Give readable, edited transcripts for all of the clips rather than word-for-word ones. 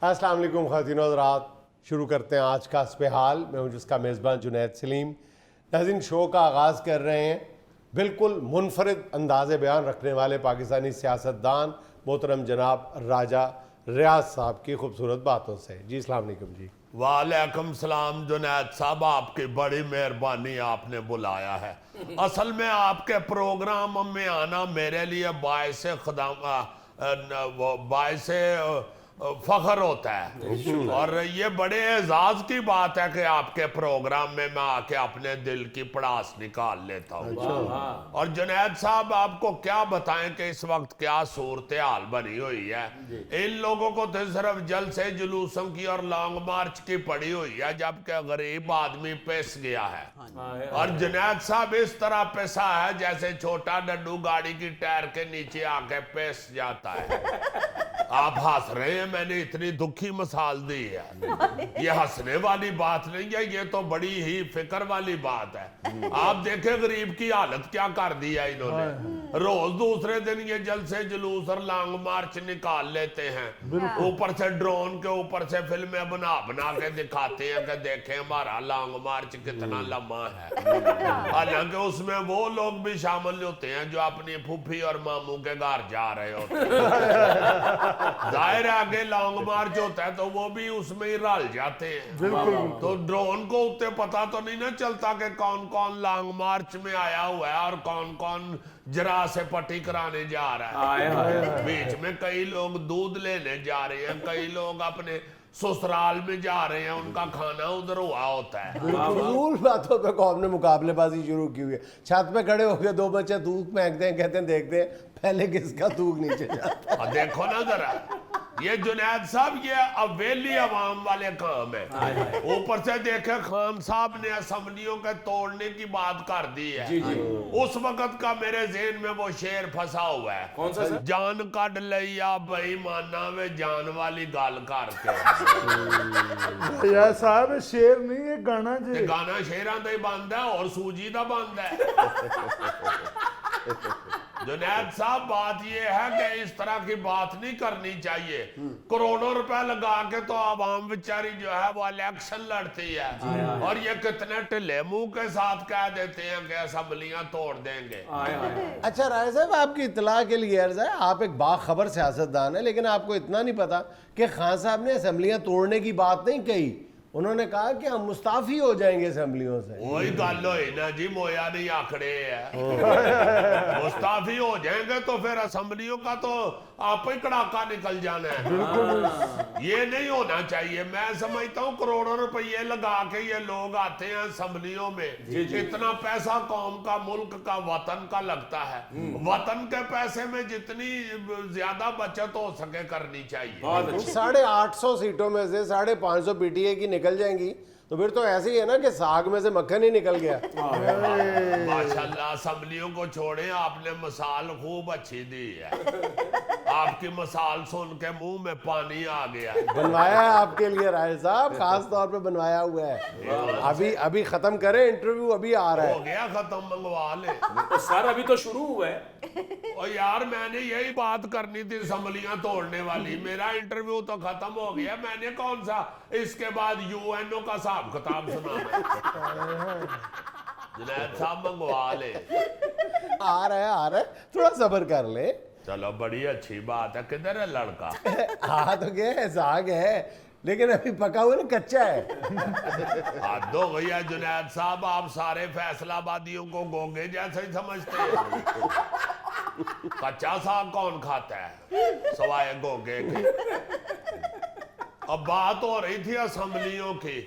अस्सलाम वालेकुम ख़वातीन और हज़रात, शुरू करते हैं आज का स्पेहाल। मैं हूं जिसका मेज़बान जुनैद सलीम। नाज़रीन, शो का आगाज़ कर रहे हैं बिल्कुल मुनफरिद अंदाज़ बयान रखने वाले पाकिस्तानी सियासतदान मोहतरम जनाब राजा रियाज साहब की खूबसूरत बातों से। जी अस्सलाम वालेकुम। जी वालेकुम सलाम जुनैद साहब, आपकी बड़ी मेहरबानी, आपने बुलाया है। असल में आपके प्रोग्राम में आना मेरे लिए बायसे फख्र होता है और ये बड़े एजाज की बात है कि आपके प्रोग्राम में मैं आके अपने दिल की पड़ास निकाल लेता हूँ। और जुनैद साहब, आपको क्या बताएं कि इस वक्त क्या सूरत हाल बनी हुई है। इन लोगों को तो सिर्फ जलसे जुलूसों की और लॉन्ग मार्च की पड़ी हुई है, जबकि गरीब आदमी पिस गया है। और जुनैद साहब इस तरह पिसा है जैसे छोटा डड्डू गाड़ी की टायर के नीचे आके पिस जाता है। आप हंस रहे हैं, मैंने इतनी दुखी मिसाल दी है। ये हंसने वाली बात नहीं है, ये तो बड़ी ही फिक्र वाली बात है। आप देखें गरीब की हालत क्या कर दी है इन्होंने। रोज दूसरे दिन ये जलसे जुलूस और लॉन्ग मार्च निकाल लेते हैं। ऊपर से ड्रोन के ऊपर से फिल्में बना बना के दिखाते हैं कि देखें हमारा लॉन्ग मार्च कितना लंबा है। हालांकि उसमें वो लोग भी शामिल होते हैं जो अपनी फूफी और मामू के घर जा रहे होते हैं। जाहिर है आगे लॉन्ग मार्च होता है तो वो भी उसमें ही रल जाते हैं। तो ड्रोन को उतने पता तो नहीं ना चलता कि कौन कौन लॉन्ग मार्च में आया हुआ है और कौन कौन जरा से पट्टी कराने जा रहा है। बीच में कई लोग दूध लेने जा रहे हैं, कई लोग अपने ससुराल में जा रहे हैं, उनका खाना उधर हुआ होता है। फजूल बातों पे कौम ने मुकाबलेबाजी शुरू की हुई है। छत पे खड़े होकर दो बच्चे थूक फेंकते हैं, कहते हैं देखते हैं पहले किसका थूक नीचे जाता है। देखो ना जरा, ये जुनैद साहब ये अवेली अवाम वाले काम है। ऊपर से देखे खान साहब ने असम्बलियों के तोड़ने की बात कर दी है। उस वक्त का मेरे ज़हन में वो शेर फंसा हुआ है। कौन सा सर? जान कट लिया बेईमाना वे जान वाली गाल करके। यार साहब शेर नहीं है गाना जी। गाना शेरां दा ही बंद है और सूजी दा बंद है। जुनैद साहब, बात यह है कि इस तरह की बात नहीं करनी चाहिए। करोड़ों रुपए लगा के तो आवाम बेचारी जो है वो इलेक्शन लड़ती है और ये कितने ढिले मुंह के साथ कह देते हैं कि असम्बलियां तोड़ देंगे। अच्छा राय साहब, आपकी इतला के लिए अर्ज है, आप एक बाखबर सियासतदान है, लेकिन आपको इतना नहीं पता कि खान साहब ने असम्बलियां तोड़ने की बात नहीं कही। उन्होंने कहा कि हम मुस्ताफी हो जाएंगे असम्बलियों से। वही गल हुई ना जी, मोया नहीं आखड़े है। मुस्ताफी हो जाएंगे तो फिर असम्बलियों का तो आप ही कड़ाका निकल जाना है। ये नहीं होना चाहिए। मैं समझता हूँ करोड़ों रुपये लगा के ये लोग आते हैं असम्बलियों में, इतना पैसा कौम का, मुल्क का, वतन का लगता है। वतन के पैसे में जितनी ज्यादा बचत हो सके करनी चाहिए। 850 सीटों में से 550 पीटीए की निकल जाएंगी तो फिर तो ऐसे ही है ना कि साग में से मक्खन ही निकल गया। माशाल्लाह, असम्बलियों को छोड़े, आपने मिसाल खूब अच्छी दी है। आपकी मिसाल सुन के मुंह में पानी आ गया। बनवाया है आपके लिए राय साहब, खास तौर पे बनवाया हुआ है। अभी खत्म करें इंटरव्यू, अभी आ रहा है। हो गया खत्म, मंगवा ले। तो सर अभी तो शुरू हुआ है। और यार मैंने यही बात करनी थी असम्बलियां तोड़ने वाली। मेरा इंटरव्यू तो खत्म हो गया, मैंने कौन सा इसके बाद यूएनओ का हिसाब किताब सुना। जुनैद साहब मंगवा ले। आ रहा है, थोड़ा सब्र कर ले। चलो बड़ी अच्छी बात है। किधर है लड़का? हाँ तो क्या है, साग है लेकिन अभी पका हुआ ना, कच्चा है। हद हो गई है जुनैद साहब, आप सारे फैसलाबादियों को गोगे जैसे ही समझते हैं। कच्चा साग कौन खाता है सवाए गोगे के? अब बात हो रही थी असम्बलियों की।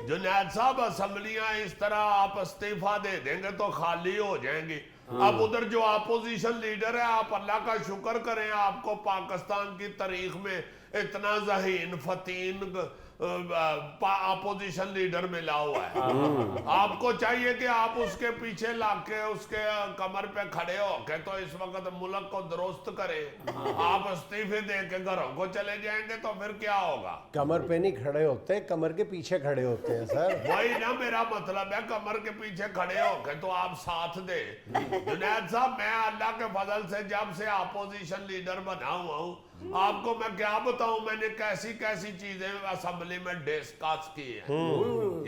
जुनैद साहब, असम्बलियां इस तरह आप इस्तीफा दे देंगे तो खाली हो जाएंगी। अब उधर जो अपोजिशन लीडर है, आप अल्लाह का शुक्र करें, आपको पाकिस्तान की तारीख में इतना ज़हीन फतीन अपोजिशन लीडर मिला हुआ है। आपको चाहिए कि आप उसके पीछे लाके उसके कमर पे खड़े हो के तो इस वक्त मुल्क को दुरुस्त करें। आप इस्तीफे दे के घरों को चले जाएंगे तो फिर क्या होगा? कमर पे नहीं खड़े होते, कमर के पीछे खड़े होते हैं सर। वही ना मेरा मतलब है, कमर के पीछे खड़े हो के तो आप साथ दे। जुनैद साहब, मैं अल्लाह के फजल से जब से अपोजिशन लीडर बना हुआ हूँ, आपको मैं क्या बताऊं, मैंने कैसी कैसी चीजें असेंबली में डिस्कस की है।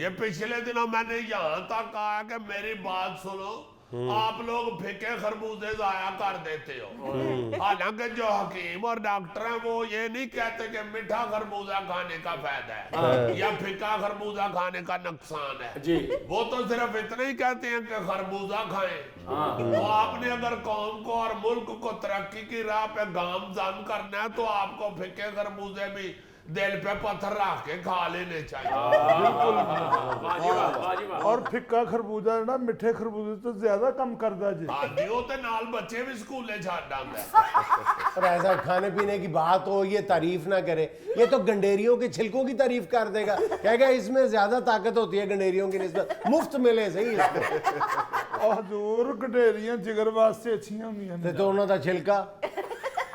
ये पिछले दिनों मैंने यहाँ तक कहा कि मेरी बात सुनो, आप लोग फीके खरबूजे जाया कर देते हो। हालांकि जो हकीम और डॉक्टर हैं वो ये नहीं कहते कि मीठा खरबूजा खाने का फायदा है या फीका खरबूजा खाने का नुकसान है जी। वो तो सिर्फ इतना ही कहते हैं कि खरबूजा खाएं। तो आपने अगर कौम को और मुल्क को तरक्की की राह पे गामजन करना है तो आपको फीके खरबूजे भी दिल पे पत्थर रख के खा लेने चाहिए। और फिक्का खरबूजा ना मिठे खरबूजे तो ज्यादा कम करदा जी। जी ते नाल बच्चे भी स्कूले छड़ आंदे। और ऐसा खाने पीने की बात हो, ये तारीफ ना करे, ये तो गंडेरियों के छिलकों की तारीफ कर देगा, कहेगा इसमें ज्यादा ताकत होती है गंडेरियों की निस्बत, मुफ्त मिले सही इसको। और हजूर गडेरियां जिगर वास्ते अच्छियां होंदियां ने। तो उन्हों दा छिलका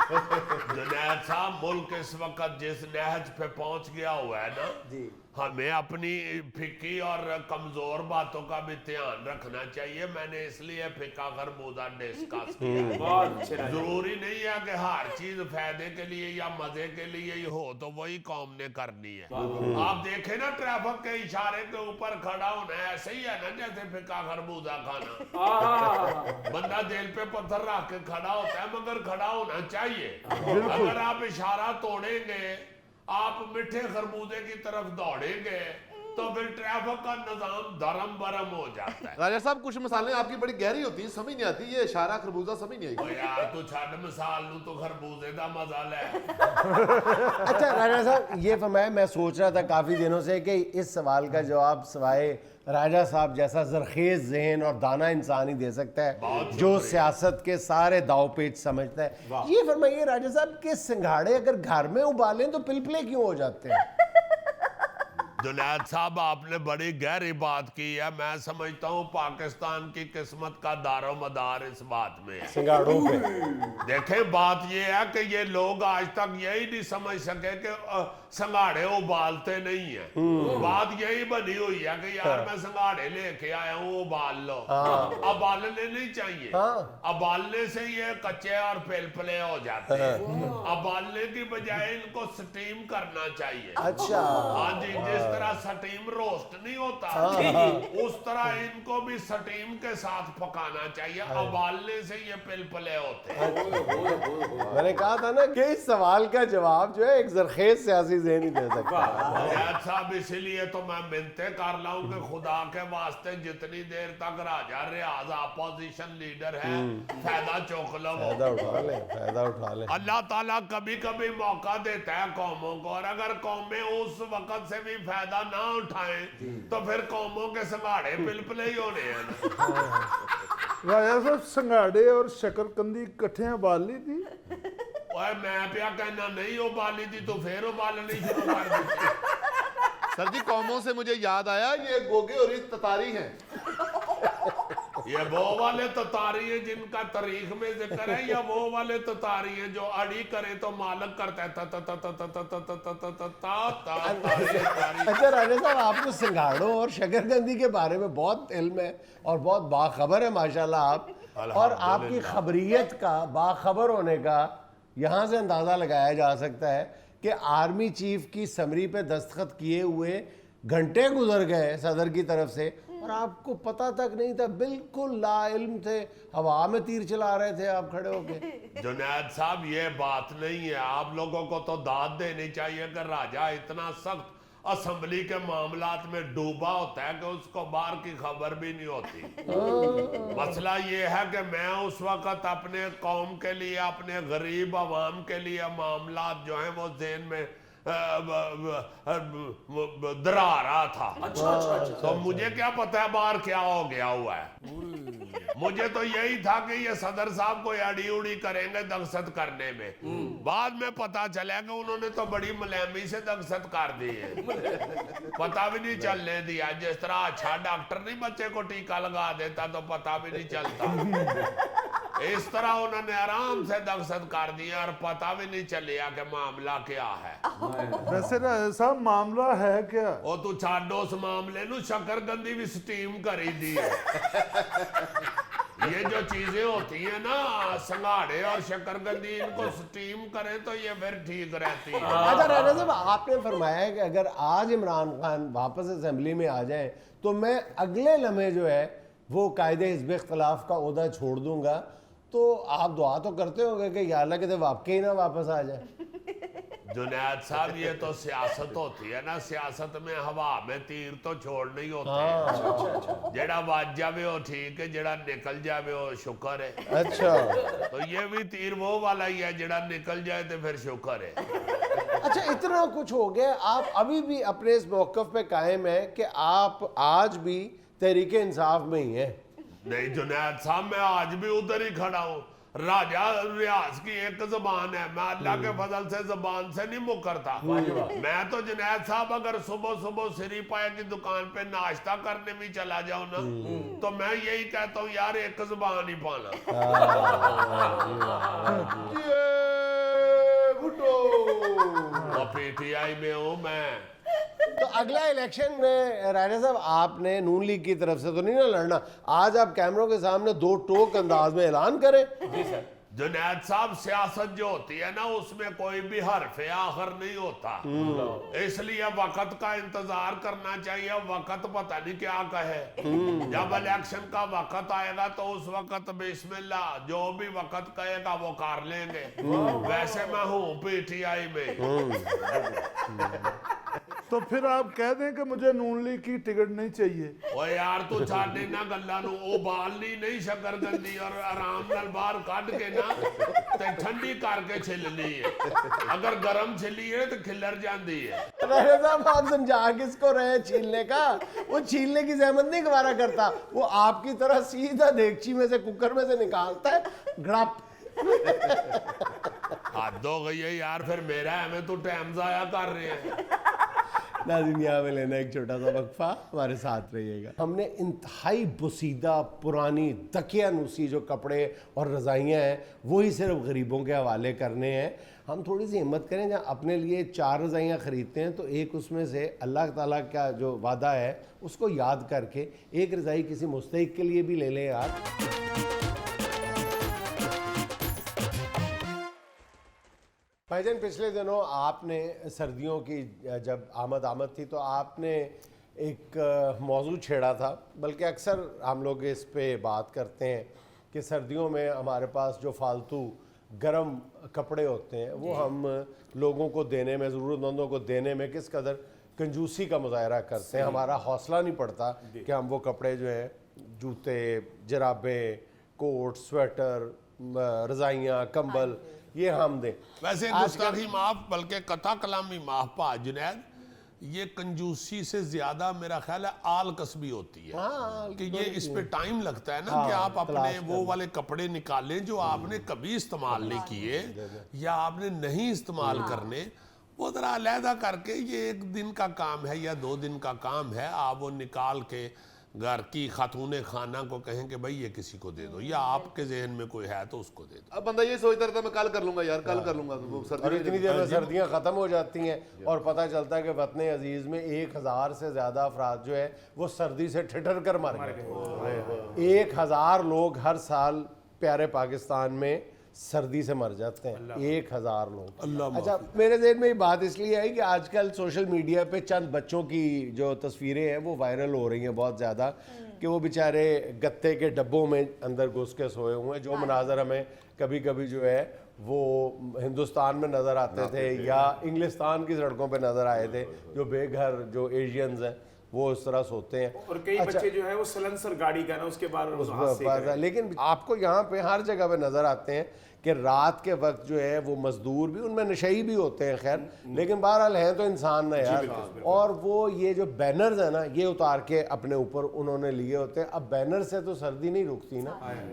जुनैद साहब, मुल्क इस वक्त जिस नहज पे पहुंच गया हुआ है ना जी, हमें अपनी फिक्की और कमजोर बातों का भी ध्यान रखना चाहिए। मैंने इसलिए फिक्का खरबूजा डिस्कस किया। बहुत अच्छे राजा। जरूरी नहीं है कि हर चीज फायदे के लिए या मजे के लिए ही हो तो वही कौम ने करनी है। आप देखें ना, ट्रैफिक के इशारे के ऊपर खड़ा होना ऐसे ही है ना जैसे फिक्का खरबूजा खाना। बंदा दिल पे पत्थर रख के खड़ा होता है मगर खड़ा होना चाहिए। अगर आप इशारा तोड़ेंगे, आप मीठे खरबूजे की तरफ दौड़ेंगे तो फिर ट्रैफिक का निजाम धर्म बरम हो जाता है। राजा साहब कुछ मिसालें आपकी बड़ी गहरी होती हैं, समझ नहीं आती, ये इशारा खरबूजा समझ नहीं ओ आई। यार तू छड़ मिसाल नू तो खरबूजे दा मजा ले। अच्छा राजा साहब ये फरमाया, मैं सोच रहा था काफ़ी दिनों से कि इस सवाल का जवाब सिवाय राजा साहब जैसा जरखेज जहन और दाना इंसान ही दे सकता है जो सियासत के सारे दाव पेच समझता है। ये फरमाइए राजा साहब कि सिंघाड़े अगर घर में उबालें तो पिलपले क्यों हो जाते हैं? जुनैद साहब, आपने बड़ी गहरी बात की है। मैं समझता हूँ पाकिस्तान की किस्मत का दारो मदार इस बात में है। सिंघाड़ों पे देखें, बात ये है कि ये लोग आज तक यही नहीं समझ सके कि संघाड़े उबालते नहीं है। बात यही बनी हुई है कि यार मैं संघाड़े लेके आया हूँ, उबाल लो। उबालने नहीं चाहिए। उबालने से ये कच्चे और पिलपले हो जाते हैं। उबालने की बजाय इनको स्टीम करना चाहिए। अच्छा, हाँ जी, जिस तरह स्टीम रोस्ट नहीं होता उस तरह इनको भी स्टीम के साथ पकाना चाहिए। उबालने से ये पिलपले होते हैं। मैंने कहा था ना कि इस सवाल का जवाब जो है एक जरखेज सियासी जहन ही दे सकता है। जुनैद साहब, इसीलिए तो मैं मिन्नतें कर लाऊं कि खुदा के वास्ते जितनी देर तक राजा रियाज अपोजिशन लीडर है फायदा चौक लो। फायदा उठा ले, फायदा उठा ले। अल्लाह ताला कभी कभी मौका देता है कौमों को, और अगर कौमें उस वक्त से भी फायदा ना उठाएं तो फिर कौमों के संघाड़े पिलपले ही होने हैं ना। राजा साहब संघाड़े और शकरकंदी इकट्ठे उबाल ली थी। ओए मैं क्या कहना, नहीं उबाली थी तो फिर उबालनी शुरू कर दी। सर जी, कौमों से मुझे याद आया, ये गोगे और ये ततारी हैं। ये वो वाले ततारी हैं जिनका तारीख में जिक्र है, या वो वाले ततारी हैं जो अड़ी करे तो मालक करता है अच्छा राजा साहब, आपको सिंघाड़ों और शकरकंदी के बारे में बहुत इल्म है और बहुत बाखबर है माशाल्लाह आप, और आपकी खबरियत का, बाखबर होने का यहाँ से अंदाज़ा लगाया जा सकता है कि आर्मी चीफ की समरी पे दस्तखत किए हुए घंटे गुजर गए सदर की तरफ से और आपको पता तक नहीं था, बिल्कुल लाइल्म थे, हवा में तीर चला रहे थे आप खड़े होके। जुनैद साहब, ये बात नहीं है। आप लोगों को तो दाद देनी चाहिए कि राजा इतना सख्त असेंबली के मामलात में डूबा होता है कि उसको बाहर की खबर भी नहीं होती। मसला ये है कि मैं उस वक्त अपने कौम के लिए, अपने गरीब आवाम के लिए मामलात जो हैं वो ज़हन में डरा रहा था। अच्छा। तो मुझे क्या पता है बाहर क्या हो गया हुआ है। मुझे तो यही था कि ये सदर साहब को अड़ी उड़ी करेंगे दहशत करने में। बाद में पता चला कि उन्होंने तो बड़ी मुलायमी से दहशत कर दी है। पता भी नहीं चलने दिया। जिस तरह अच्छा डॉक्टर नहीं बच्चे को टीका लगा देता तो पता भी नहीं चलता, इस तरह उन्होंने आराम से दहशत कर दिया और पता भी नहीं चलिया कि मामला क्या है। वैसे राजा साहब मामला है क्या? ओ तू छाड़ो उस मामले नू, शकरकंदी भी स्टीम करी दी है। ये जो चीजें होती है ना संघाड़े और शकरकंदी, इनको स्टीम करें तो ये फिर ठीक रहती है। अच्छा राणा साहब, आपने फरमाया है कि अगर आज इमरान खान वापस असेंबली में आ जाए तो मैं अगले लम्हे जो है वो कायदे हिज़्ब इख्तिलाफ का ओहदा छोड़ दूंगा, तो आप दुआ तो करते होंगे कि या अल्लाह के वाकई ना वापस आ जाए। जुनैद साहब ये तो सियासत होती है ना, सियासत में हवा में तीर तो छोड़ने ही होते हाँ। हैं। जेड़ा बच जावे वो ठीक है, जेड़ा निकल जावे वो शुक्र है। अच्छा तो ये भी तीर वो वाला ही है, जेड़ा निकल जाए तो फिर शुक्र है। अच्छा, इतना कुछ हो गया, आप अभी भी अपने इस मौक़िफ़ पे कायम है कि आप आज भी तहरीक इंसाफ में ही हैं? नहीं जुनैद साहब, मैं आज भी उधर ही खड़ा हूँ। राजा रियाज की एक जबान है, मैं अल्लाह के फजल से जबान से नहीं मुकरता। मैं तो जुनैद साहब अगर सुबह सुबह सिरी पाए की दुकान पे नाश्ता करने भी चला जाऊं ना, तो मैं यही कहता हूँ यार एक जबान ही पाना। तो पीटीआई में हूँ मैं। तो अगला इलेक्शन में राणा साहब आपने नून लीग की तरफ से तो नहीं ना लड़ना? आज आप कैमरों के सामने दो टोक अंदाज में ऐलान करें। जी सर। जुनैद साहब सियासत जो होती है ना उसमें कोई भी हर्फ आखिर नहीं होता, इसलिए वक्त का इंतजार करना चाहिए। वक्त पता नहीं क्या कहे, जब इलेक्शन का वक्त आएगा तो उस वक्त बिस्मिल्लाह जो भी वक्त कहेगा वो कर लेंगे। वैसे मैं हूँ पीटीआई में। तो फिर आप कह दें कि मुझे नून लीग की टिकट नहीं चाहिए। ओ यार तू छाड़े ना गल्ला नू, उबालनी नहीं शकरकंदी और आराम नाल बाहर काट के ना ते ठंडी करके छिलनी है। अगर गरम छिली है तो खिलर जाती है। राणा साहब आप समझा किसको रहे छीलने का? वो छीलने की जहमत नहीं गवारा करता, वो आपकी तरह सीधा देगची में से कुकर में से निकालता है, गड़प। हद हो गई है यार, फिर मेरा है मैं तो टाइम जाया कर रहे हैं। नाज़रीन यहाँ में लेना एक छोटा सा वक्फा, हमारे साथ रहिएगा। हमने इंतहाई बुसीदा पुरानी तकियानुसी जो कपड़े और रज़ाइयाँ हैं वही सिर्फ गरीबों के हवाले करने हैं। हम थोड़ी सी हिम्मत करें, जहाँ अपने लिए 4 रज़ाइयाँ ख़रीदते हैं तो एक उसमें से अल्लाह ताला का जो वादा है उसको याद करके एक रज़ाई किसी मुस्तहिक के लिए भी ले लें यार। भाईजान, पिछले दिनों आपने सर्दियों की जब आमद थी तो आपने एक मौजू छेड़ा था, बल्कि अक्सर हम लोग इस पे बात करते हैं कि सर्दियों में हमारे पास जो फालतू गर्म कपड़े होते हैं वो हम लोगों को देने में, ज़रूरतमंदों को देने में किस कदर कंजूसी का मुजाहरा करते हैं। हमारा हौसला नहीं पड़ता कि हम वो कपड़े जो हैं, जूते, जराबें, कोट, स्वेटर, रज़ाइयाँ, कंबल, ये हम दें। वैसे गुस्ताखी माफ बल्कि कथा कलामी माफ पा जुनैद, ये कंजूसी से ज्यादा मेरा ख्याल है आल कसबी होती है। हाँ, कि ये इस पे टाइम लगता है ना कि आप अपने वो वाले कपड़े निकालें जो आपने कभी इस्तेमाल नहीं किए या आपने नहीं इस्तेमाल करने, वो जरा अलहदा करके ये 1 दिन का काम है या 2 दिन का काम है, आप वो निकाल के घर की खातूने खाना को कहें कि भाई ये किसी को दे दो, या आपके जहन में कोई है तो उसको दे दो। अब बंदा ये सोचता रहता मैं कल कर लूंगा यार, कल कर लूंगा। वो और इतनी देर में सर्दियाँ ख़त्म हो जाती हैं और पता चलता है कि वतन अजीज़ में 1000 से ज़्यादा अफराद जो है वो सर्दी से ठिठर कर मर गए। 1000 लोग हर साल प्यारे पाकिस्तान में सर्दी से मर जाते हैं, 1000 लोग। अच्छा, मेरे ज़हन में ये बात इसलिए आई कि आजकल सोशल मीडिया पे चंद बच्चों की जो तस्वीरें हैं वो वायरल हो रही हैं बहुत ज़्यादा, कि वो बेचारे गत्ते के डब्बों में अंदर घुस के सोए हुए हैं। जो मनाजर हमें कभी कभी जो है वो हिंदुस्तान में नज़र आते थे या इंग्लिस्तान की सड़कों पे नज़र आए थे, जो बेघर जो एशियंस हैं वो उस तरह सोते हैं। और कई बच्चे जो है वो सलेंसर गाड़ी का ना उसके बाद लेकिन आपको यहाँ पे हर जगह पे नज़र आते हैं कि रात के वक्त जो है वो मजदूर भी, उनमें नशई भी होते हैं खैर, लेकिन बहरहाल हैं तो इंसान ना यार। और वो ये जो बैनर्स है ना ये उतार के अपने ऊपर उन्होंने लिए होते हैं। अब बैनर से तो सर्दी नहीं रुकती ना।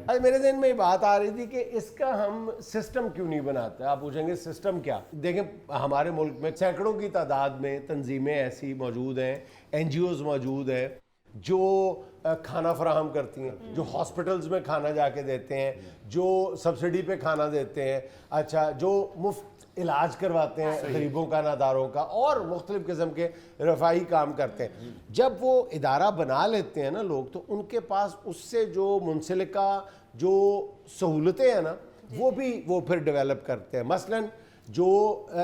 आज मेरे ज़हन में ये बात आ रही थी कि इसका हम सिस्टम क्यों नहीं बनाते। आप पूछेंगे सिस्टम क्या? देखें, हमारे मुल्क में सैकड़ों की तादाद में तंजीमें ऐसी मौजूद हैं, NGOs मौजूद है जो खाना फराहम करती हैं, जो हॉस्पिटल्स में खाना जाके देते हैं, जो सब्सिडी पे खाना देते हैं, अच्छा जो मुफ्त इलाज करवाते हैं गरीबों का, नादारों का, और मुख्तलिफ किस्म के रफाही काम करते हैं। जब वो इदारा बना लेते हैं ना लोग, तो उनके पास उससे जो मुंसलिका जो सहूलतें हैं ना, वो फिर डेवलप करते हैं। मसलन जो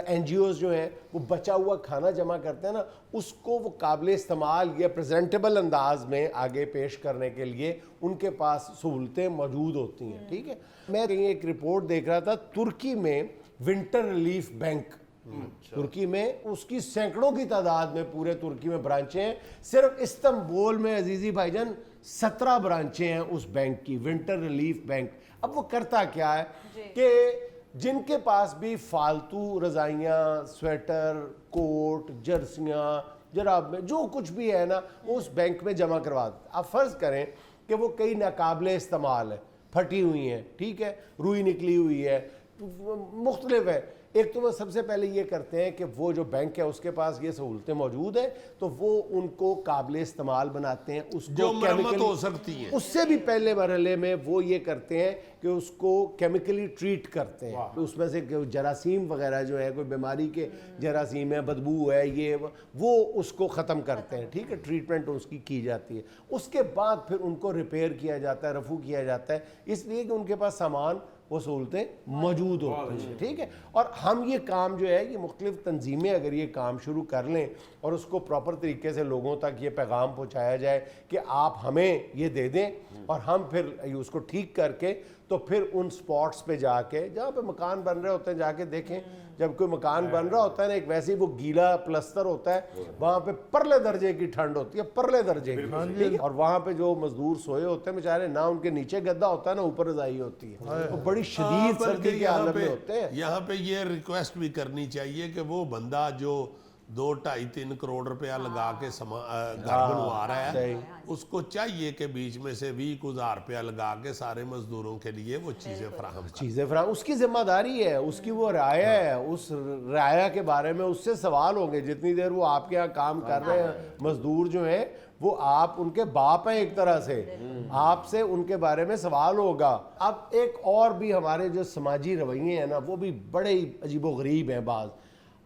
NGOs जो हैं वो बचा हुआ खाना जमा करते हैं ना, उसको वो काबिल इस्तेमाल या प्रेजेंटेबल अंदाज में आगे पेश करने के लिए उनके पास सहूलतें मौजूद होती हैं। ठीक है, मैं कहीं एक रिपोर्ट देख रहा था, तुर्की में विंटर रिलीफ बैंक, तुर्की में उसकी सैकड़ों की तादाद में पूरे तुर्की में ब्रांचें हैं। सिर्फ इस्तांबुल में अजीजी भाईजान 17 ब्रांचें हैं उस बैंक की, विंटर रिलीफ बैंक। अब वो करता क्या है कि जिनके पास भी फालतू रजाइयाँ, स्वेटर, कोट, जर्सियाँ, जराब में जो कुछ भी है ना, वो उस बैंक में जमा करवा देते। आप फ़र्ज़ करें कि वो कई नाकाबिले इस्तेमाल है, फटी हुई हैं, ठीक है, रुई निकली हुई है, मुख्तलिफ है। एक तो वो सबसे पहले ये करते हैं कि वो जो बैंक है उसके पास ये सहूलतें मौजूद हैं, तो वो उनको काबिल इस्तेमाल बनाते हैं, उसको जो मरम्मत केमिकली हो सकती है। उससे भी पहले मरहले में वो ये करते हैं कि उसको केमिकली ट्रीट करते हैं। तो उसमें से जरासीम वगैरह जो है, कोई बीमारी के जरासीम है, बदबू है, ये वो उसको ख़त्म करते हैं। ठीक है, ट्रीटमेंट उसकी की जाती है। उसके बाद फिर उनको रिपेयर किया जाता है, रफू किया जाता है, इसलिए कि उनके पास सामान, वो सहूलतें मौजूद होती हैं। ठीक है, और हम ये काम जो है, ये मुख्तलिफ तंजीमें अगर ये काम शुरू कर लें और उसको प्रॉपर तरीके से लोगों तक ये पैगाम पहुँचाया जाए कि आप हमें ये दे दें और हम फिर उसको ठीक करके, तो फिर उन स्पॉट्स पे जाके जहाँ पे मकान बन रहे होते हैं जाके देखें। जब कोई मकान बन रहा होता है ना, एक वैसे ही वो गीला प्लस्तर होता है, वहाँ पे परले दर्जे की ठंड होती है, परले दर्जे की, ठीक है? और वहाँ पे जो मजदूर सोए होते हैं बेचारे, ना उनके नीचे गद्दा होता है ना ऊपर रजाई होती है, तो बड़ी शदीद सर्दी के आलम में होते हैं। यहाँ पे ये रिक्वेस्ट भी करनी चाहिए कि वो बंदा जो 2, 2.5, 3 करोड़ रुपया लगा के घर बनवा रहा है, उसको चाहिए कि बीच में से 20,000 रुपया लगा के सारे मजदूरों के लिए वो चीज़ें फराहम, उसकी जिम्मेदारी है, उसकी वो राया है, उस राया के बारे में उससे सवाल होंगे। जितनी देर वो आपके यहाँ काम कर रहे हैं मजदूर जो हैं, वो आप उनके बाप हैं एक तरह से, आपसे उनके बारे में सवाल होगा। अब एक और भी हमारे जो समाजी रवैये हैं ना, वो भी बड़े ही अजीबोगरीब हैं। बाज़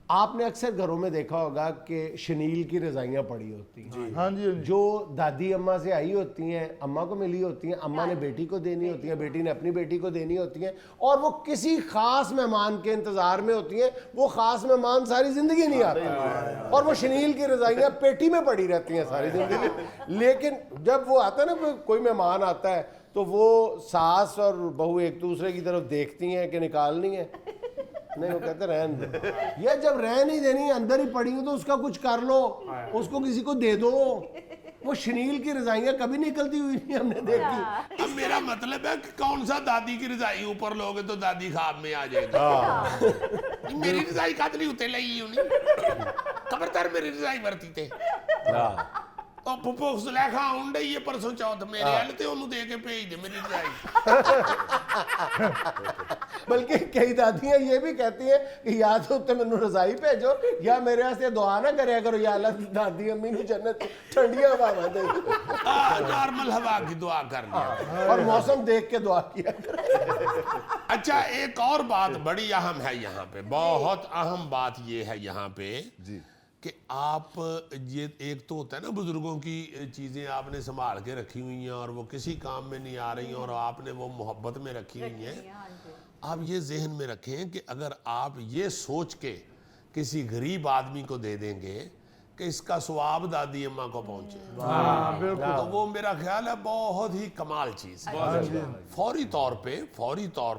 आपने अक्सर घरों में देखा होगा कि शनील की रजाइयाँ पड़ी होती हैं, हाँ जी, जो दादी अम्मा से आई होती हैं, अम्मा को मिली होती हैं, अम्मा ने बेटी को देनी होती है, बेटी ने अपनी बेटी को देनी होती हैं, और वो किसी खास मेहमान के इंतजार में होती हैं। वो खास मेहमान सारी जिंदगी नहीं आता, और वो शनील की रजाइयाँ पेटी में पड़ी रहती हैं सारी जिंदगी। लेकिन जब वो आता है ना, कोई मेहमान आता है, तो वो सास और बहू एक दूसरे की तरफ देखती हैं कि निकालनी है, नहीं, वो कहते रहन दो, या जब रह नहीं देनी, अंदर ही पड़ी हो तो उसका कुछ कर लो, उसको किसी को दे दो। वो शनील की रजाइयाँ कभी निकलती हुई नहीं हमने देखी। अब मेरा मतलब है कि कौन सा दादी की रजाई ऊपर लोगे तो दादी खाब में आ जाएगी। मेरी रजाई कातली उते लई होनी, खबरदार मेरी रजाई वरती थे। और पुप्पो सुलेखा आउंडे ये परसों चौथ मेरे हल ते ओनू दे के भेज दे मेरी रजाई। बल्कि कई दादियां ये भी कहती हैं कि या तो उत्ते मैनू रजाई भेजो या मेरे वास्ते दुआ ना करया करो, या अल्लाह दादी अम्मी नू जन्नत ठंडियां हवा दे, नॉर्मल हवा की दुआ कर लिया और मौसम देख के दुआ किया। अच्छा, एक और बात बड़ी अहम है यहाँ पे, बहुत अहम बात ये है यहाँ पे जी कि आप ये एक तो होता है ना, बुजुर्गों की चीज़ें आपने संभाल के रखी हुई हैं और वो किसी काम में नहीं आ रही हैं और आपने वो मोहब्बत में रखी हुई हैं। आप ये जहन में रखें कि अगर आप ये सोच के किसी गरीब आदमी को दे देंगे कि इसका स्वाब दादी अम्मा को पहुंचे, तो वो मेरा ख्याल है बहुत ही कमाल चीज़ है। फौरी तौर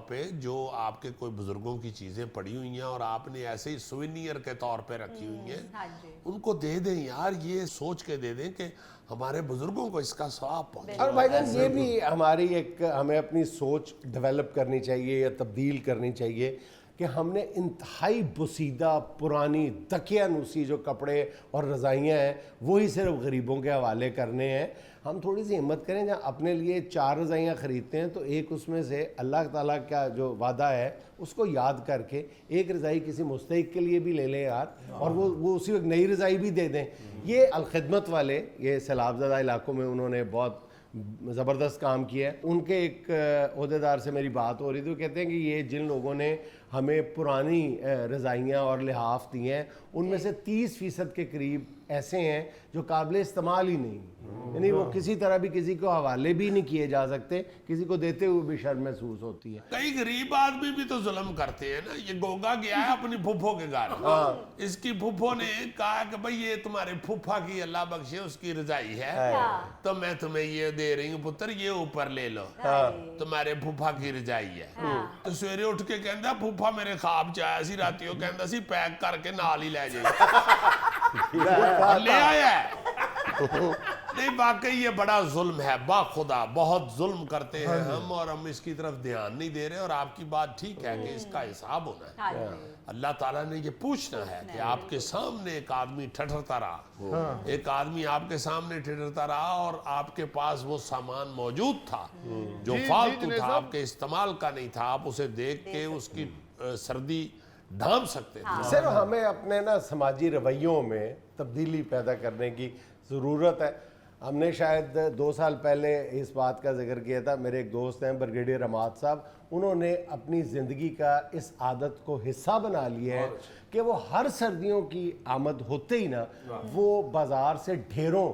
पे जो आपके कोई बुजुर्गों की चीज़ें पड़ी हुई हैं और आपने ऐसे ही सुवेनियर के तौर पे रखी हुई हैं, उनको दे दें यार, ये सोच के दे दें कि हमारे बुजुर्गों को इसका स्वाब पहुंचे। और भाईजान ये भी हमारी हमें अपनी सोच डेवलप करनी चाहिए या तब्दील करनी चाहिए कि हमने इंतहाई बुसीदा पुरानी तकियानूसी जो कपड़े और रज़ाइयाँ हैं वही सिर्फ गरीबों के हवाले करने हैं। हम थोड़ी सी हिम्मत करें, जहाँ अपने लिए 4 रज़ाइयाँ ख़रीदते हैं तो एक उसमें से अल्लाह ताला का जो वादा है उसको याद करके एक रज़ाई किसी मुस्तहिक के लिए भी ले लें यार, और वो उसी वक्त नई रज़ाई भी दे दें। ये अलखिदमत वाले, ये सैलाबज़दा इलाकों में उन्होंने बहुत ज़बरदस्त काम किया है। उनके एक ओहदेदार से मेरी बात हो रही थी, वो कहते हैं कि ये जिन लोगों ने हमें पुरानी रज़ाइयाँ और लिहाफ दी हैं, उनमें से 30% के करीब ऐसे हैं जो काबिल इस्तेमाल ही नहीं, यानी वो किसी तरह भी किसी को हवाले भी नहीं किए जा सकते, किसी को देते हुए भी शर्म महसूस होती है। कई गरीब आदमी भी तो जुल्म करते हैं ना। ये गोगा गया है अपनी फुफ्फो के घर, इसकी फुफ्फो ने कहा कि भाई ये तुम्हारे फुफ्फा की अल्लाह बख्शे उसकी रजाई है, तो मैं तुम्हें ये दे रही हूँ पुत्र, ये ऊपर ले लो, तुम्हारे फुफ्फा की रजाई है। तो सवेरे उठ के कहता फुफ्फा मेरे ख्वाब च आया सी रातियों, कहता सी पैक करके नाल ही ले जाइए, ले आया नहीं। वाकई ये बड़ा जुल्म है, बाखुदा बहुत जुल्म करते हैं हम, और हम इसकी तरफ ध्यान नहीं दे रहे। और आपकी बात ठीक है कि इसका हिसाब होना है। अल्लाह ताला ने ये पूछना है कि आपके सामने एक आदमी ठठरता रहा, एक आदमी आपके सामने ठठरता रहा और आपके पास वो सामान मौजूद था जो फालतू था, आपके इस्तेमाल का नहीं था, आप उसे देख के उसकी सर्दी ढांप सकते थे। सिर्फ हमें अपने ना समाजी रवैयों में तब्दीली पैदा करने की ज़रूरत है। हमने शायद 2 साल पहले इस बात का जिक्र किया था। मेरे एक दोस्त हैं ब्रिगेडियर अमाद साहब, उन्होंने अपनी ज़िंदगी का इस आदत को हिस्सा बना लिया है कि वो हर सर्दियों की आमद होते ही ना वो बाज़ार से ढेरों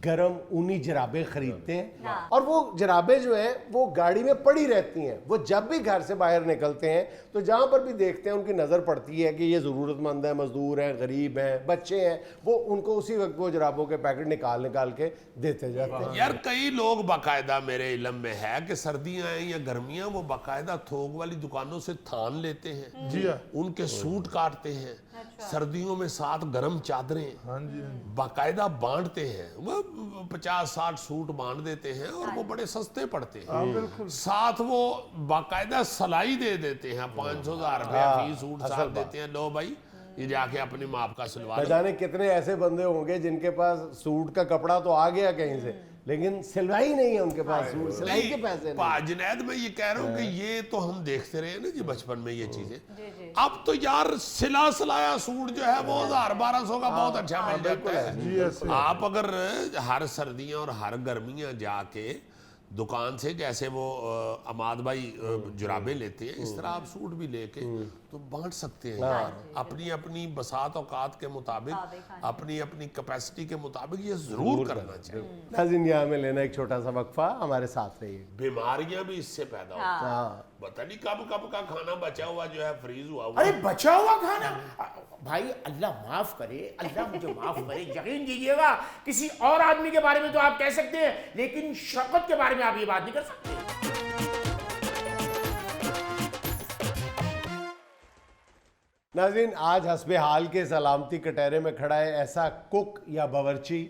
गरम ऊनी जराबें खरीदते हैं, और वो जराबें जो हैं वो गाड़ी में पड़ी रहती हैं। वो जब भी घर से बाहर निकलते हैं तो जहाँ पर भी देखते हैं उनकी नज़र पड़ती है कि ये ज़रूरतमंद है, मजदूर हैं, गरीब हैं, बच्चे हैं, वो उनको उसी वक्त वो जराबों के पैकेट निकाल के देते जाते हैं। यार कई लोग बाकायदा, मेरे इल्म में है कि सर्दियां हैं या गर्मियां, वो बाकायदा थोक वाली दुकानों से थान लेते हैं, जी हाँ, उनके सूट काटते हैं, सर्दियों में 7 गर्म चादरें बाकायदा बांटते हैं। वो 50-60 सूट बांट देते हैं और वो बड़े सस्ते पड़ते हैं। साथ वो बाकायदा सलाई दे देते हैं, 500,000 रुपया फी सूट साथ देते हैं, लो भाई ये जाके अपनी माप का सिलवा लो। जाने कितने ऐसे बंदे होंगे जिनके पास सूट का कपड़ा तो आ गया कहीं से, लेकिन सिलवाई नहीं है उनके पास, सूट सिलाई के पैसे नहीं। जुनैद मैं ये कह रहा हूँ कि ये तो हम देखते रहे ना जी बचपन में ये चीजें। अब तो यार सिला सिलाया सूट जो है वो 1000-1200 का बहुत अच्छा मिल जाता है। आप अगर हर सर्दियां और हर गर्मियां जाके दुकान से, जैसे वो अमाद भाई जुराबे लेते हैं, इस तरह आप सूट भी लेके तो बांट सकते हैं यार, अपनी अपनी बसात औकात के मुताबिक, अपनी अपनी कैपेसिटी के मुताबिक ये जरूर करना चाहिए। नाज़रीन, यहाँ में लेना एक छोटा सा वक्फा, हमारे साथ रहिए। बीमारियां भी इससे पैदा होती हैं, पता नहीं कब कब का खाना बचा हुआ जो है फ्रीज हुआ हुआ। अरे बचा हुआ खाना, भाई अल्लाह माफ करे, अल्लाह मुझे माफ करे। यकीन कीजिएगा किसी और आदमी के बारे में तो आप कह सकते हैं, लेकिन शौकत के बारे में आप ये बात नहीं कर सकते। नाज़रीन, आज हस्बे हाल के सलामती कटहरे में खड़ा है ऐसा कुक या बावर्ची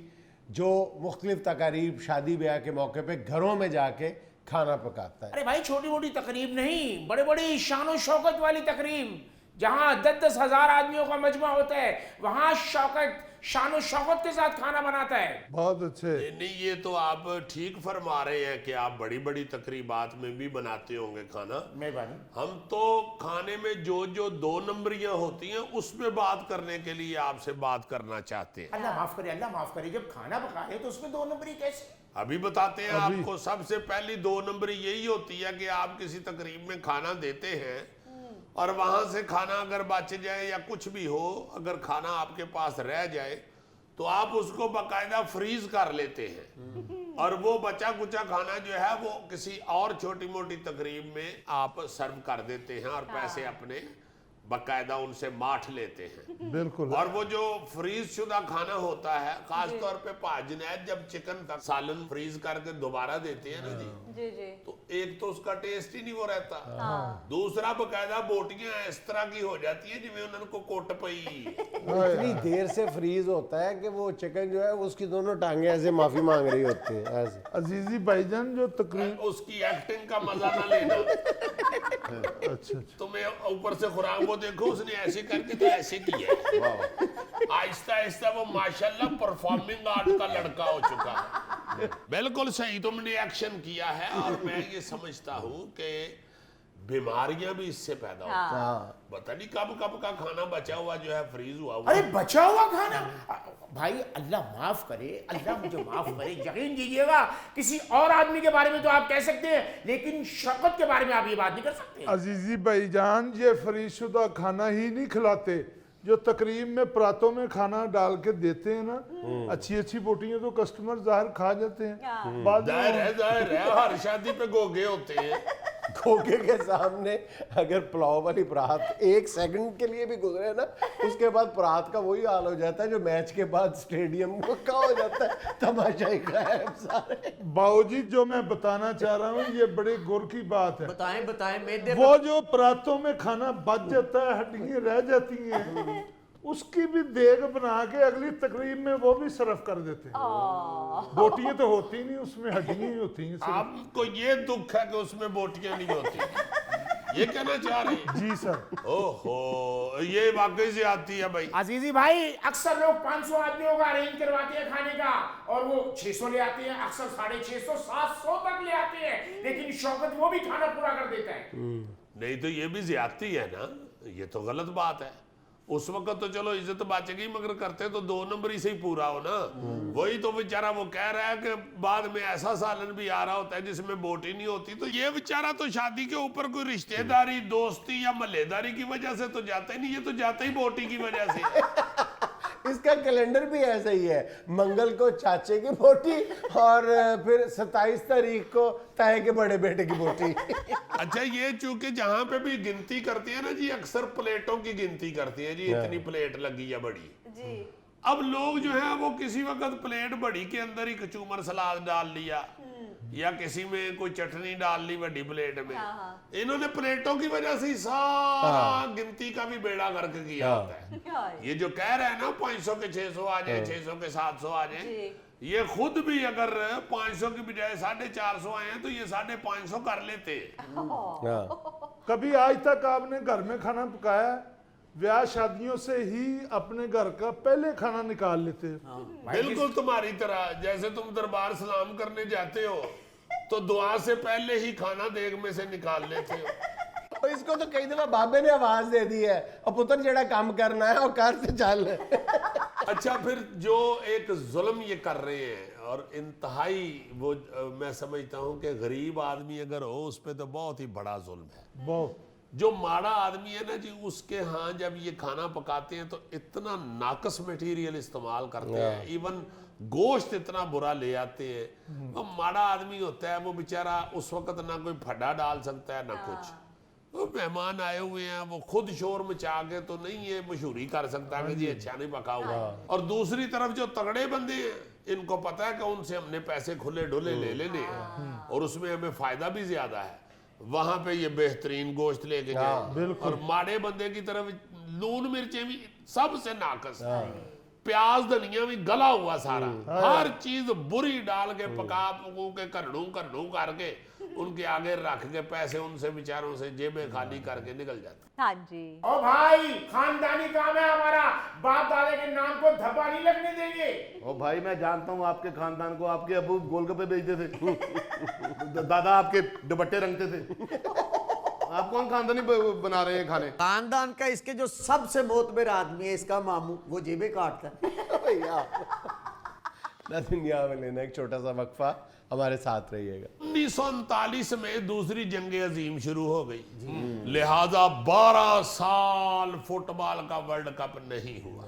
जो मुख्तलिफ तकारीब, शादी ब्याह के मौके पे घरों में जाके खाना पकाता है। अरे भाई छोटी मोटी तकरीब नहीं, बड़े बड़ी शान शौकत वाली तकरीब, जहां 10-10 हजार आदमियों का मजमा होता है, वहां शौकत, शान शौकत के साथ खाना बनाता है। बहुत अच्छे। नहीं, ये तो आप ठीक फरमा रहे हैं कि आप बड़ी बड़ी तकरीबात में भी बनाते होंगे खाना। मेहरबानी। हम तो खाने में जो जो 2 नंबरियां होती हैं उसमें बात करने के लिए आपसे बात करना चाहते हैं। अल्लाह माफ करे, अल्लाह माफ करे, जब खाना पका रहे तो उसमें 2 नंबरी कैसे? अभी बताते हैं आपको। सबसे पहली 2 नंबरी यही होती है कि आप किसी तकरीब में खाना देते हैं और वहां से खाना अगर बच जाए या कुछ भी हो, अगर खाना आपके पास रह जाए तो आप उसको बाकायदा फ्रीज कर लेते हैं और वो बचा कुचा खाना जो है वो किसी और छोटी मोटी तकरीब में आप सर्व कर देते हैं और पैसे अपने बाकायदा उनसे माठ लेते हैं। बिल्कुल। और वो जो फ्रीज शुदा खाना होता है, खास तौर पे जुनैद जब चिकन का सालन फ्रीज करके दोबारा देते हैं ना जी, तो एक तो उसका टेस्ट ही नहीं वो रहता, दूसरा बाकायदा बोटियां इस तरह की हो जाती है जिਵੇਂ उनको कोट पई। इतनी देर से फ्रीज होता है कि वो चिकन जो है उसकी दोनों टांगे ऐसे माफी मांग रही होती है ऐसे। अजीजी भाईजान जो तकरीब, उसकी एक्टिंग का मजा ना लेना। अच्छा, तुम्हें ऊपर से खुराक वो देखो, उसने ऐसे करके तो ऐसे किया है, आहिस्ता आहिस्ता वो माशाल्लाह परफॉर्मिंग आर्ट का लड़का हो चुका है। बिल्कुल सही तुमने एक्शन किया है। और मैं ये समझता हूँ कि बीमारियां भी इससे पैदा होती हैं। पता नहीं कब कब का खाना बचा हुआ जो है फ्रीज हुआ हुआ। अरे बचा हुआ खाना, भाई अल्लाह माफ करे, अल्लाह मुझे माफ करे, यकीन कीजिएगा किसी और आदमी के बारे में तो आप कह सकते हैं, लेकिन शौकत के बारे में आप ये बात नहीं कर सकते। अजीजी भाईजान, ये फरीशुदा खाना ही नहीं खिलाते जो तकरीब में परातों में खाना डाल के देते हैं ना। अच्छी अच्छी बोटियां तो कस्टमर जाहिर खा जाते हैं, बाद जाहिर है हर शादी पे गोगे होते हैं। खोखे के सामने अगर पुलाव वाली परात एक सेकंड के लिए भी गुजरे ना, उसके बाद परात का वही हाल हो जाता है जो मैच के बाद स्टेडियम का हो जाता है, तमाशा ही गायब सारे। बाऊजी, जो मैं बताना चाह रहा हूँ ये बड़े गौर की बात है। बताएं बताएं, मैं वो जो परातों में खाना बच जाता है, हड्डियां रह जाती हैं, उसकी भी देग बना के अगली तकरीब में वो भी सर्व कर देते हैं। बोटियां तो होती नहीं, उसमें हड्डियां ही होती हैं सिर्फ। आपको ये दुख है कि उसमें बोटियां नहीं होती, ये कहना चाह रहे हैं? जी सर। ओहो, ये वाकई से आती है भाई। अजीजी भाई, अक्सर लोग 500 आदमियों का अरेंज करवाते हैं खाने का और वो 600 ले आते हैं, अक्सर 650 700 तक ले आते हैं, लेकिन शौकत वो भी खाना पूरा कर देता है। नहीं तो ये भी ज्यादती है ना, ये तो गलत बात है। उस वक्त तो चलो इज्जत बचेगी, मगर करते तो 2 नंबर ही से ही पूरा हो ना। वही तो बेचारा वो कह रहा है कि बाद में ऐसा सालन भी आ रहा होता है जिसमें बोटी नहीं होती, तो ये बेचारा तो शादी के ऊपर कोई रिश्तेदारी, दोस्ती या मल्लेदारी की वजह से तो जाता ही नहीं, ये तो जाता ही बोटी की वजह से। इसका कैलेंडर भी ऐसा ही है, मंगल को चाचे की बोटी और फिर 27 तारीख को ताए के बड़े बेटे की बोटी। अच्छा, ये चूंकि जहां पे भी गिनती करती है ना जी, अक्सर प्लेटों की गिनती करती है जी, इतनी प्लेट लगी है बड़ी जी। अब लोग जो है वो किसी वक्त प्लेट बड़ी के अंदर ही कचूमर सलाद डाल लिया या किसी में कोई चटनी डाल ली बड़ी प्लेट में। इन्होंने प्लेटों की वजह से ही सारा गिनती का भी बेड़ा गर्क किया होता है। ये जो कह रहे हैं ना 500 के 600 आ जाए, 600 के 700 आ जाए, ये खुद भी अगर 500 की बजाय 450 आए हैं तो ये 550 कर लेते। कभी आज तक आपने घर में खाना पकाया? ब्याह शादियों से ही अपने घर का पहले खाना निकाल लेते हैं। बिल्कुल तुम्हारी तरह, जैसे तुम दरबार सलाम करने जाते हो तो दुआ से पहले ही खाना देग में से निकाल लेते हो। और इसको तो कई दफा बाबे ने आवाज दे दी है, और पुत्र जेड़ा काम करना है और कर से चल। अच्छा, फिर जो एक जुल्म ये कर रहे हैं और इंतहाई वो मैं समझता हूँ कि गरीब आदमी अगर हो उस पर तो बहुत ही बड़ा जुल्म है। बहुत। जो माड़ा आदमी है ना जी, उसके यहाँ जब ये खाना पकाते हैं तो इतना नाकस मटेरियल इस्तेमाल करते हैं, इवन गोश्त इतना बुरा ले आते हैं। वो माड़ा आदमी होता है वो बेचारा उस वक्त ना कोई फड्डा डाल सकता है ना कुछ। वो मेहमान आए हुए हैं, वो खुद शोर मचा के तो नहीं ये मशहूरी कर सकता कि जी अच्छा नहीं पका हुआ। और दूसरी तरफ जो तगड़े बंदे हैं, इनको पता है कि उनसे हमने पैसे खुले ढुले ले लेने हैं और उसमें हमें फायदा भी ज्यादा है, वहां पे ये बेहतरीन गोश्त लेके गए। और माड़े बंदे की तरफ लून मिर्चें भी सबसे नाकस, प्याज धनिया भी गला हुआ सारा, हर चीज बुरी डाल के पका पकू के करनू करके उनके आगे रख के पैसे उनसे बेचारों से जेबें खाली करके निकल जाते। हाँ जी। ओ भाई, खानदानी काम है हमारा, बाप दादा के नाम को धब्बा नहीं लगने देंगे। ओ भाई, मैं जानता हूँ आपके खानदान को, आपके अबू गोलगप्पे बेचते थे, दादा आपके दुपट्टे रंगते थे। आप कौन खानदानी बना रहे हैं खाने? खानदान का इसके जो सबसे मोतबर आदमी है, इसका मामू, वो जेबें काटता है। भैया दुनिया में लेना एक छोटा सा वक्फा, हमारे साथ रहिएगा। 1939 में दूसरी जंग अजीम शुरू हो गई, लिहाजा 12 साल फुटबॉल का वर्ल्ड कप नहीं हुआ।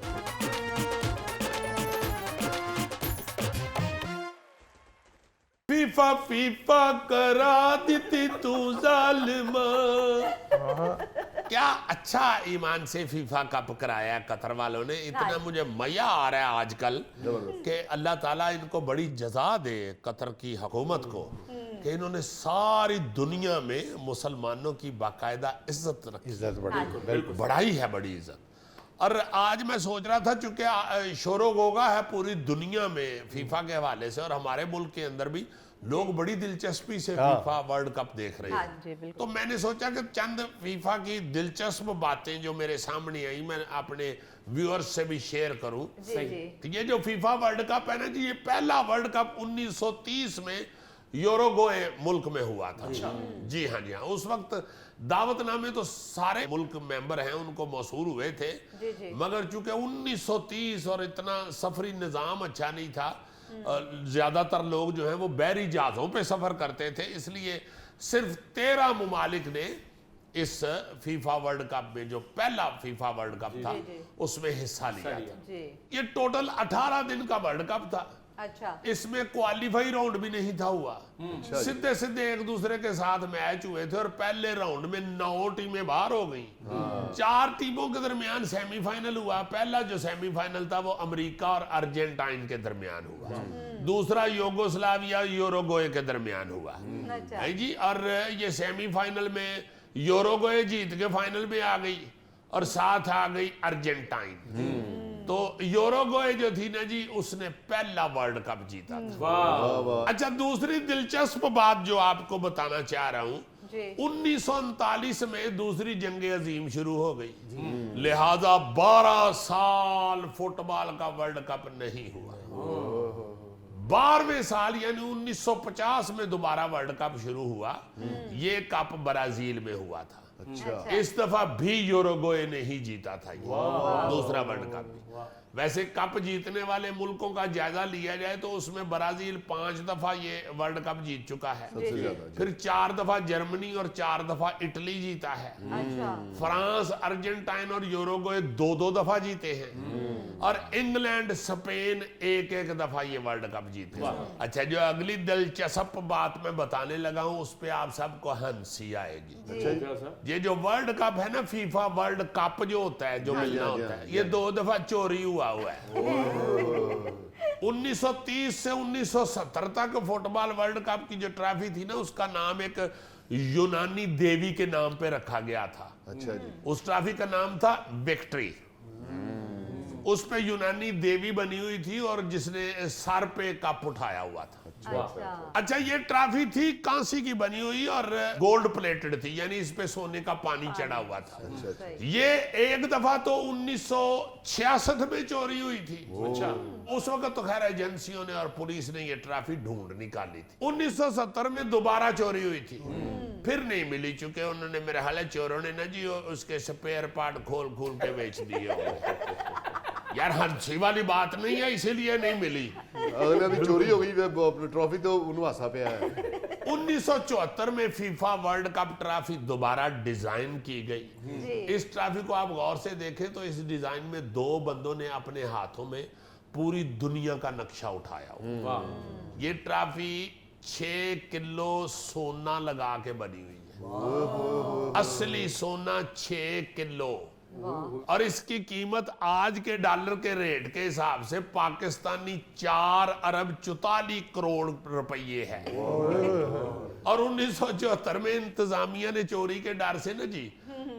फीफा फीफा करा देती तू जालिमा। क्या अच्छा ईमान से फीफा कप कराया कतर वालों ने। इतना मुझे मजा आ रहा है आजकल कि अल्लाह ताला इनको बड़ी जजा दे कतर की हुकूमत को कि इन्होंने सारी दुनिया में मुसलमानों की बाकायदा इज्जत रखी। इज्जत बढ़ी, बढ़ाई है बड़ी इज्जत। और आज मैं सोच रहा था चूंकि शोरो गोगा है पूरी दुनिया में फीफा के हवाले से, और हमारे मुल्क के अंदर भी लोग बड़ी दिलचस्पी से फीफा वर्ल्ड कप देख रहे हैं। तो मैंने सोचा कि चंद फीफा की दिलचस्प बातें जो मेरे सामने आई मैं अपने व्यूअर्स से भी शेयर करूं। जी। तो ये जो फीफा वर्ल्ड कप है ना जी, ये पहला वर्ल्ड कप 1930 में यूरोगोए मुल्क में हुआ था। जी हाँ, जी हाँ। उस वक्त दावतनामे तो सारे मुल्क मेंबर हैं उनको मौसूल हुए थे, मगर चूंकि 1930 और इतना सफरी निज़ाम अच्छा नहीं था, ज़्यादातर लोग जो हैं वो बहरी जहाज़ों पे सफ़र करते थे, इसलिए सिर्फ 13 मुमालिक ने इस फीफा वर्ल्ड कप में, जो पहला फीफा वर्ल्ड कप था, उसमें हिस्सा लिया था। ये टोटल 18 दिन का वर्ल्ड कप था। अच्छा, इसमें क्वालिफाई राउंड भी नहीं था हुआ, सीधे सीधे एक दूसरे के साथ मैच हुए थे और पहले राउंड में 9 टीमें बाहर हो गई। 4 टीमों के दरमियान सेमीफाइनल हुआ। पहला जो सेमीफाइनल था वो अमेरिका और अर्जेंटाइन के दरमियान हुआ, दूसरा यूगोस्लाविया यूरोगोए के दरमियान हुआ है जी। और ये सेमीफाइनल में यूरोगोए जीत के फाइनल में आ गई और साथ आ गई अर्जेंटाइन। तो यूरोगोए जो थी ना जी, उसने पहला वर्ल्ड कप जीता था। अच्छा, दूसरी दिलचस्प बात जो आपको बताना चाह रहा हूं, 1939 में दूसरी जंग अजीम शुरू हो गई, लिहाजा 12 साल फुटबॉल का वर्ल्ड कप नहीं हुआ। 12वें साल यानी 1950 में दोबारा वर्ल्ड कप शुरू हुआ। ये कप ब्राजील में हुआ था। अच्छा। इस दफा भी यूरोगोए ने ही जीता था ये दूसरा वर्ल्ड कप। वैसे कप जीतने वाले मुल्कों का जायजा लिया जाए तो उसमें ब्राजील 5 दफा ये वर्ल्ड कप जीत चुका है, फिर 4 दफा जर्मनी और 4 दफा इटली जीता है। फ्रांस, अर्जेंटाइन और यूरोगोए 2-2 दफा जीते हैं, और इंग्लैंड, स्पेन 1-1 दफा ये वर्ल्ड कप जीते हैं। अच्छा, जो अगली दिलचस्प बात मैं बताने लगा हूं उस पे आप सबको हंसी आएगी। ये जो वर्ल्ड कप है ना, फीफा वर्ल्ड कप जो होता है, जो मिलना होता है, ये 2 दफा चोरी हुआ है। 1930 से 1970 तक फुटबॉल वर्ल्ड कप की जो ट्रॉफी थी ना, उसका नाम एक यूनानी देवी के नाम पे रखा गया था। अच्छा जी। उस ट्रॉफी का नाम था विक्ट्री। उस पे यूनानी देवी बनी हुई थी और जिसने सर पे कप उठाया हुआ था। अच्छा, ये ट्रॉफी थी कांसी की बनी हुई और गोल्ड प्लेटेड थी, यानी इस पे सोने का पानी चढ़ा हुआ था। ये एक दफा तो 1966 में चोरी हुई थी। अच्छा, उस वक्त तो खैर एजेंसियों ने और पुलिस ने ये ट्रॉफी ढूंढ निकाली थी। 1970 में दोबारा चोरी हुई थी, फिर नहीं मिली, चूंकि उन्होंने, मेरे हाल चोरों ने ना जी उसके स्पेयर पार्ट खोल के बेच दिए। यार, हंसी वाली बात नहीं है, इसीलिए नहीं मिली। अगले दिन चोरी हो गई ट्रॉफी, तो उनवासा पे है। 1974 में फीफा वर्ल्ड कप ट्रॉफी दोबारा डिजाइन की गई। इस ट्रॉफी को आप गौर से देखें तो इस डिजाइन में 2 बंदों ने अपने हाथों में पूरी दुनिया का नक्शा उठाया। ये ट्रॉफी 6 किलो सोना लगा के बनी हुई है, असली सोना 6 किलो, और इसकी कीमत आज के डॉलर के रेट के हिसाब से पाकिस्तानी 4 अरब 44 करोड़ रुपये है। और 1974 में इंतजामिया ने चोरी के डर से ना जी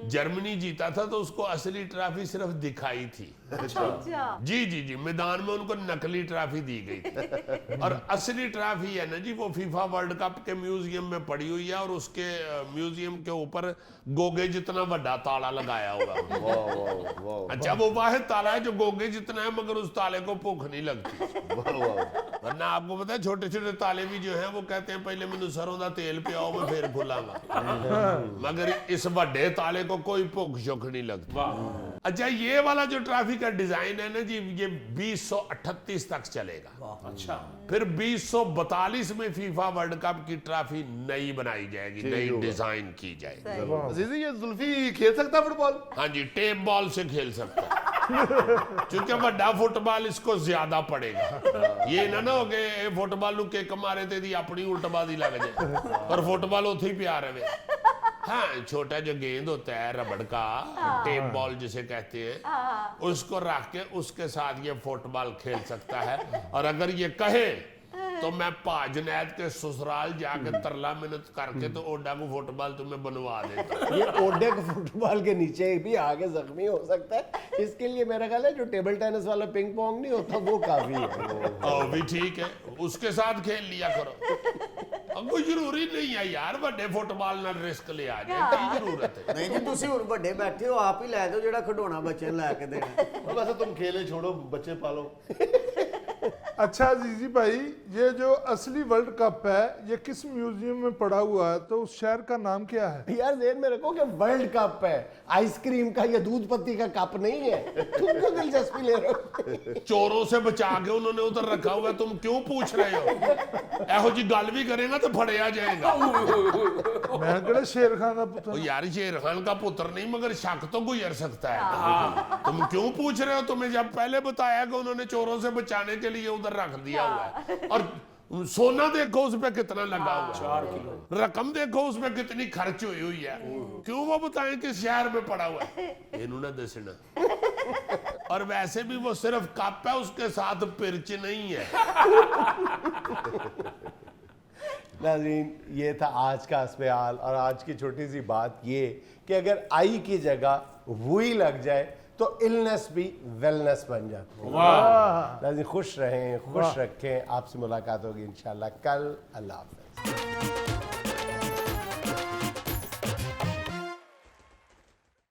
जर्मनी जीता था, तो उसको असली ट्रॉफी सिर्फ दिखाई थी। अच्छा। जी जी जी, मैदान में उनको नकली ट्रॉफी दी गई थी, और असली ट्रॉफी है ना जी, वो फीफा वर्ल्ड कप के म्यूजियम में पड़ी हुई है, और उसके म्यूजियम के ऊपर गोगे जितना बड़ा ताला लगाया हुआ। अच्छा, वो वाहिद ताला है जो गोगे जितना है, मगर उस ताले को भूख नहीं लगती। वरना आपको पता है छोटे छोटे ताले भी जो है वो कहते हैं पहले मैंने सरों का तेल पियाओ मैं फिर खुलांगा, मगर इस बड़े ताले को कोई भूख शोख नहीं लगती। अच्छा, ये वाला जो ट्रॉफी का डिजाइन है ना जी, ये 2038 तक चलेगा। अच्छा, फिर 2042 में फीफा वर्ल्ड कप की ट्रॉफी नई बनाई जाएगी, नई डिजाइन की जाएगी। अजीजी, ये जुल्फी खेल सकता है फुटबॉल? हाँ जी, टेप बॉल से खेल सकता है, क्योंकि बड़ा फुटबॉल इसको ज्यादा पड़ेगा। ये ना हो गए फुटबॉल नु किक मारे ते दी अपनी उल्टबाजी लग जाए, पर फुटबॉल उथे ही प्यार रहे। हाँ, छोटा जो गेंद होता है रबड़ का, टेप बॉल जिसे कहते हैं, उसको रख के उसके साथ ये फुटबॉल खेल सकता है। और अगर ये कहे तो मैं जुनैद के ससुराल जाके तरला मेहनत करके तो ओडा को फुटबॉल तुम्हें बनवा देता। ये ओडे को फुटबॉल के नीचे भी आगे जख्मी हो सकता है, इसके लिए मेरा ख्याल है जो टेबल टेनिस वाला पिंग पोंग नहीं होता वो काफी है। भी ठीक है, उसके साथ खेल लिया करो। अब कोई जरूरी नहीं है यार बड़े फुटबॉल ना रिस्क ले आ जाए, की जरूरत है? नहीं जी, तुसी हुण बड़े बैठे हो, आप ही लै दो जेड़ा खिडौना बच्चे ਨੂੰ ਲੈ ਕੇ ਦੇਣਾ। वैसे तुम खेले छोड़ो, बच्चे पालो। अच्छा जीजी भाई, ये जो असली वर्ल्ड कप है ये किस म्यूजियम में पड़ा हुआ है, तो उस शहर का नाम क्या है? यार ज़हन में रखो कि वर्ल्ड कप है, आइसक्रीम का या दूध पत्ती का कप नहीं है। तुम क्यों दिलचस्पी ले रहे हो? चोरों से बचा के उन्होंने उधर रखा हुआ है, तुम क्यों पूछ रहे हो? ऐहो जी गल भी करेगा तो फड़िया जाएगा। मैं कहते शेर खान का पुत्र। ओ यार शेर खान का पुत्र नहीं, मगर शक तो गुजर सकता है। तुम क्यों पूछ रहे हो? तुम्हें जब पहले बताया कि उन्होंने चोरों से बचाने के लिए उधर रख दिया हुआ है। और सोना देखो उस पे कितना लगा हुआ है, 4 किलो। रकम देखो उस पे कितनी खर्च हुई है। क्यों वो बताएं कि शहर में पड़ा हुआ है? इन्होंने दसना। और वैसे भी वो सिर्फ कप है, उसके साथ पिर्च नहीं है। नाज़रीन, ये था आज का अस्पताल और आज की छोटी सी बात ये कि अगर आई की जगह वही लग जाए तो इलनेस भी वेलनेस बन जाती है। नाज़रीन, खुश रहें, खुश रखें। आपसे मुलाकात होगी इंशाल्लाह कल। अल्लाह हाफ़िज़।